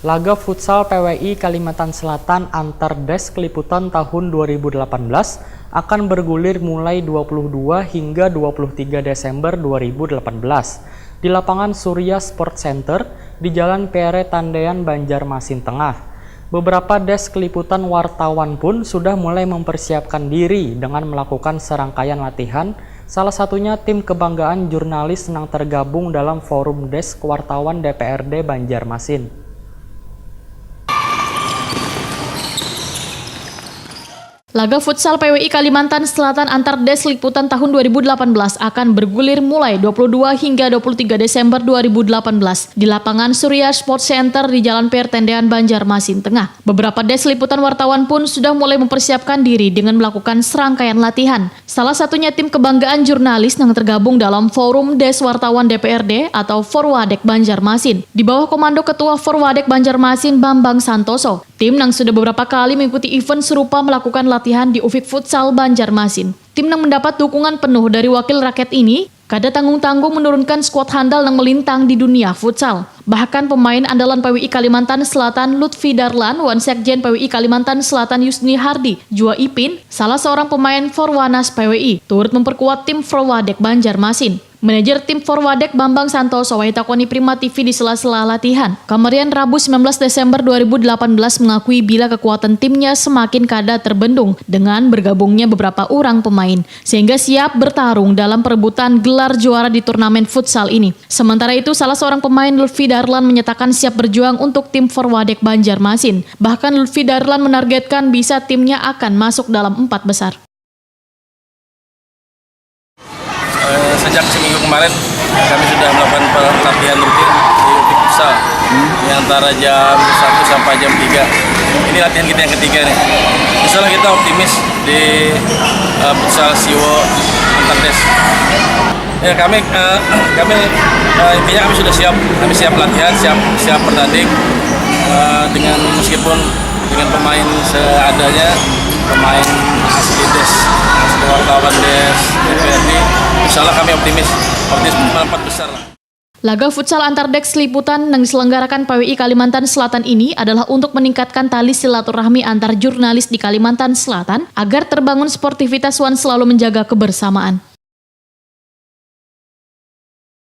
Laga futsal PWI Kalimantan Selatan antar Desk Liputan tahun 2018 akan bergulir mulai 22 hingga 23 Desember 2018 di lapangan Surya Sport Center di Jalan Pere Tandean, Banjarmasin Tengah. Beberapa desk liputan wartawan pun sudah mulai mempersiapkan diri dengan melakukan serangkaian latihan. Salah satunya tim kebanggaan jurnalis yang tergabung dalam forum desk wartawan DPRD Banjarmasin. Laga futsal PWI Kalimantan Selatan antar Desk Liputan tahun 2018 akan bergulir mulai 22 hingga 23 Desember 2018 di lapangan Surya Sport Center di Jalan Pere Tandean, Banjarmasin Tengah. Beberapa Desk Liputan wartawan pun sudah mulai mempersiapkan diri dengan melakukan serangkaian latihan. Salah satunya tim kebanggaan jurnalis yang tergabung dalam Forum Desk Wartawan DPRD atau Forwadek Banjarmasin di bawah komando Ketua Forwadek Banjarmasin Bambang Santoso. Tim yang sudah beberapa kali mengikuti event serupa melakukan latihan di Ufik Futsal Banjarmasin. Tim yang mendapat dukungan penuh dari wakil rakyat ini kada tanggung-tanggung menurunkan skuad handal yang melintang di dunia futsal. Bahkan pemain andalan PWI Kalimantan Selatan Lutfi Darlan, Wansekjen PWI Kalimantan Selatan Yusni Hardi, Jua Ipin, salah seorang pemain Forwanas PWI, turut memperkuat tim Forwadek Banjarmasin. Manajer tim Forwadek Bambang Santoso takoni Prima TV di sela-sela latihan. Kemudian Rabu 19 Desember 2018 mengakui bila kekuatan timnya semakin kada terbendung dengan bergabungnya beberapa orang pemain, sehingga siap bertarung dalam perebutan gelar juara di turnamen futsal ini. Sementara itu, salah seorang pemain Lutfi Darlan menyatakan siap berjuang untuk tim Forwadek Banjarmasin. Bahkan Lutfi Darlan menargetkan bisa timnya akan masuk dalam 4 besar. Sejak seminggu kemarin kami sudah melakukan latihan rutin di Ufik Futsal antara jam 1 sampai jam 3. Ini latihan kita yang ketiga nih. Misalnya kita optimis di futsal Siwo antar des. Ya kami intinya kami sudah siap. Kami siap latihan, siap bertanding dengan meskipun dengan pemain seadanya, pemain asli des, asli wartawan des, DPRD. Insyaallah kami optimis 4 besar lah. Laga futsal antar Desk Liputan yang diselenggarakan PWI Kalimantan Selatan ini adalah untuk meningkatkan tali silaturahmi antar jurnalis di Kalimantan Selatan agar terbangun sportivitas selalu menjaga kebersamaan.